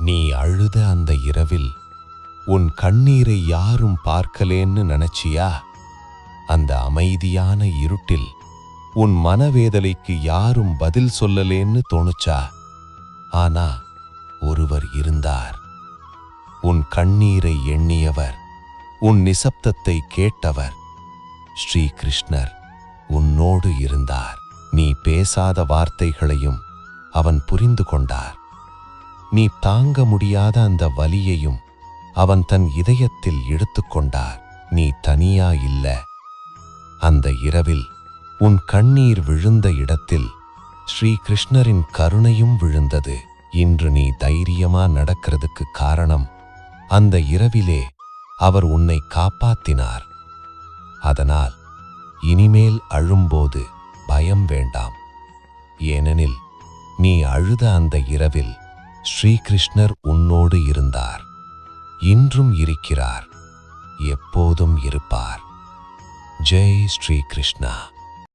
நீ அழுத அந்த இரவில் உன் கண்ணீரை யாரும் பார்க்கலேன்னு நினைச்சியா? அந்த அமைதியான இருட்டில் உன் மனவேதலைக்கு யாரும் பதில் சொல்லலேன்னு தோணுச்சா? ஆனா ஒருவர் இருந்தார். உன் கண்ணீரை எண்ணியவர், உன் நிசப்தத்தை கேட்டவர். ஸ்ரீ கிருஷ்ணர் உன்னோடு இருந்தார். நீ பேசாத வார்த்தைகளையும் அவன் புரிந்து கொண்டார். நீ தாங்க முடியாத அந்த வலியையும் அவன் தன் இதயத்தில் எடுத்துக்கொண்டார். நீ தனியா இல்ல. அந்த இரவில் உன் கண்ணீர் விழுந்த இடத்தில் ஸ்ரீ கிருஷ்ணரின் கருணையும் விழுந்தது. இன்று நீ தைரியமா நடக்கிறதுக்கு காரணம் அந்த இரவிலே அவர் உன்னை காப்பாத்தினார். அதனால் இனிமேல் அழும்போது பயம் வேண்டாம். ஏனெனில் நீ அழுத அந்த இரவில் ஸ்ரீகிருஷ்ணர் உன்னோடு இருந்தார். இன்றும் இருக்கிறார், எப்போதும் இருப்பார். ஜெய் ஸ்ரீ கிருஷ்ணா.